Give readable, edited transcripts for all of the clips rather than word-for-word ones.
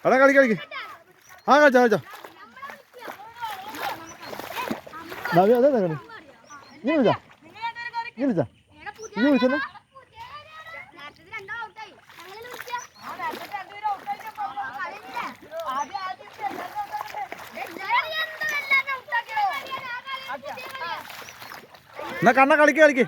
എടാ കളിക്ക് ആ കളിച്ചോ നവ്യ അതെ കളി നീ വിളിച്ചാ നീ വിളിച്ചെന്നെ എന്നാ കണ്ണ കളിക്ക്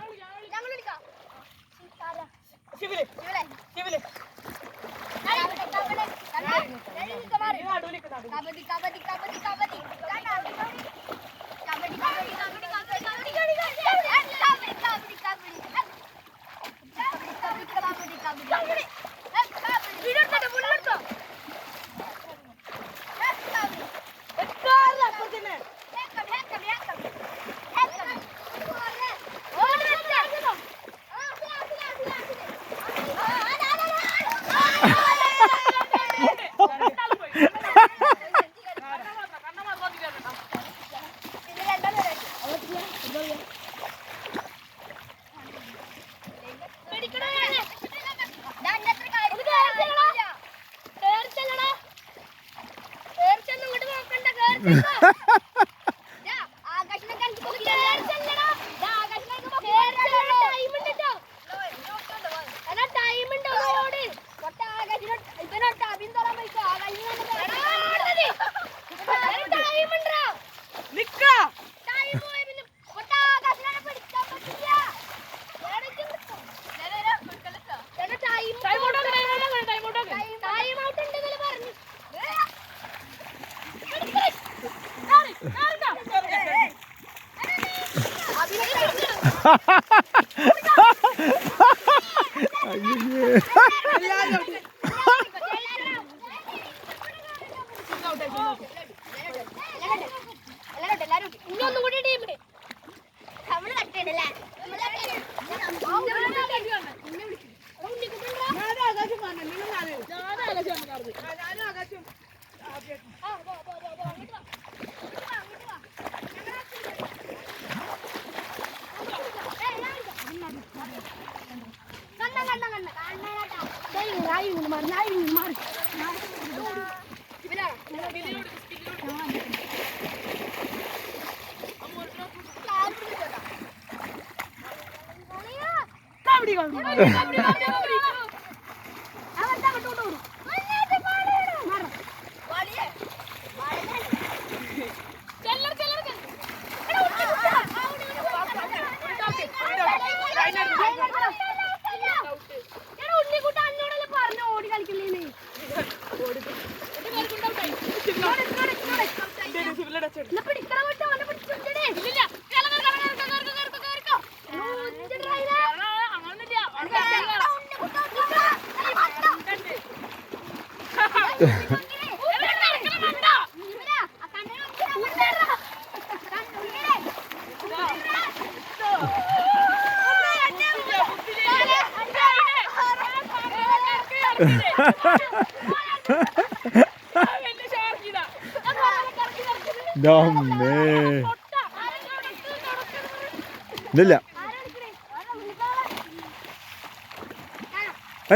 ഇല്ല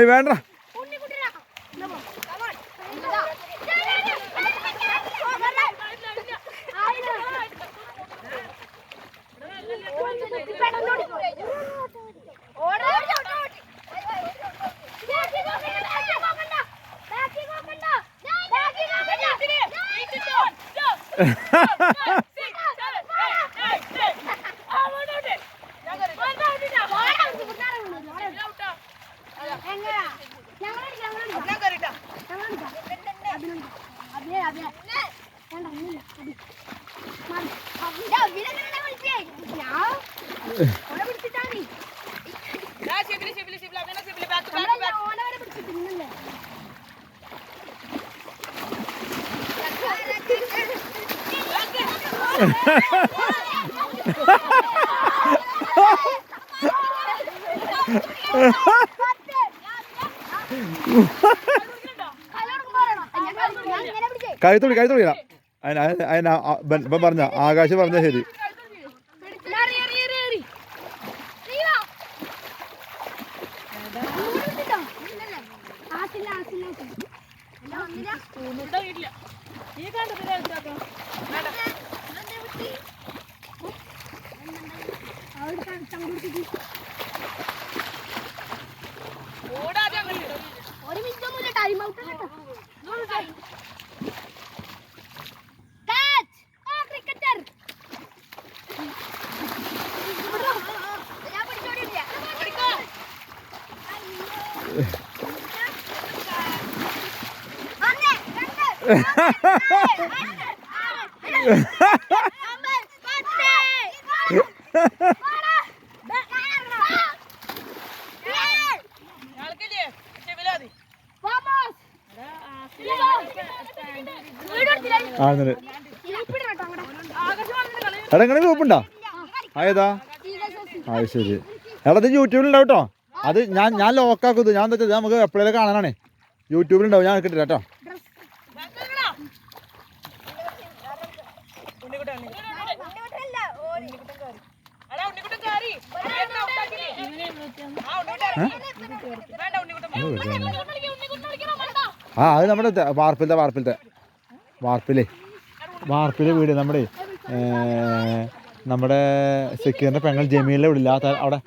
വേണ്ട കഴുത്തുള്ളില്ല അതിന് പറഞ്ഞ ആകാശ് പറഞ്ഞ ശരി. ആസില്ല ഒരു മിനിറ്റ് ടൈം ഔട്ട് ക്രിക്കറ്റർ എടാ ഇങ്ങനെ ഗ്രൂപ്പുണ്ടോ ഏതാ അത് ശരി എടാ ഇത് യൂട്യൂബിലുണ്ടാവും കേട്ടോ അത് ഞാൻ ലോക്കാക്കുന്നത് ഞാൻ എന്താ വെച്ചാൽ നമുക്ക് എപ്പോഴേലും കാണാനാണ് യൂട്യൂബിലുണ്ടാവും ഞാൻ കിട്ടില്ല കേട്ടോ ആ അത് നമ്മുടെ വാർപ്പിലെ വീട് നമ്മുടെ സെക്യൂറിൻ്റെ പെങ്ങൾ ജമീലിനെ വിടില്ല അവിടെ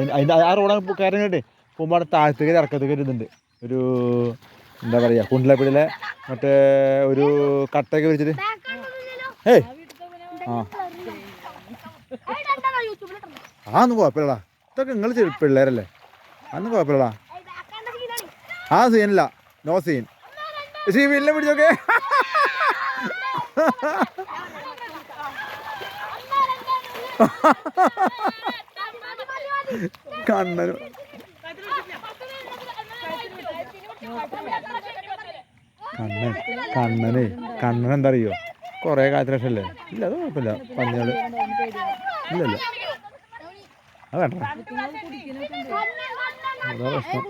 അതിൻ്റെ ആ റോഡ് കയറി കേട്ടേ പോകുമ്പോൾ അവിടെ താഴത്തേക്ക് ഇറക്കത്തേക്ക് ഒരു ഇതുണ്ട് ഒരു എന്താ പറയുക കുണ്ടിലപ്പടിയിലെ മറ്റേ ഒരു കട്ടയൊക്കെ വിരിച്ചിട്ട് ഏയ് അതൊന്നും കുഴപ്പമില്ലടാ ഇതൊക്കെ നിങ്ങൾ പിള്ളേരല്ലേ അതൊന്നും കുഴപ്പമില്ലടാ ആ സീനില്ല നോ സീൻ ഷീവിലിനെ പിടിച്ചോക്കെ കണ്ണനും കണ്ണൻ എന്താ അറിയോ കൊറേ കാലത്തിന് ശേഷമല്ലേ ഇല്ല അത് കുഴപ്പമില്ല പന്നികള് ഇല്ലല്ല അത് വേണ്ട അതാ പ്രശ്നം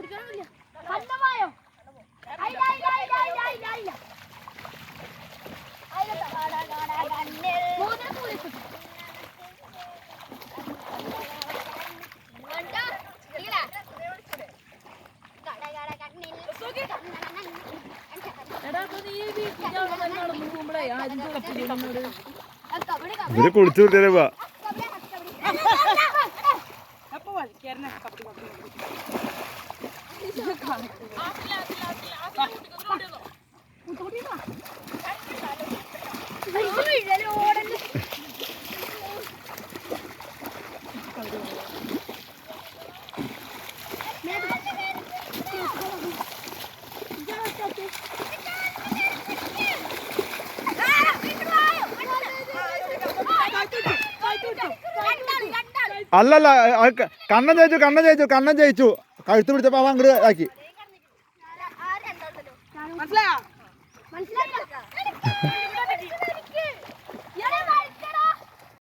ഇവര് കുളിച്ചു വൃത്തിയാ പോവാ അല്ലല്ല കണ്ണൻ ജയിച്ചു കഴുത്ത് പിടിച്ചപ്പോ അവൻ അങ്ങോട്ട് ആക്കി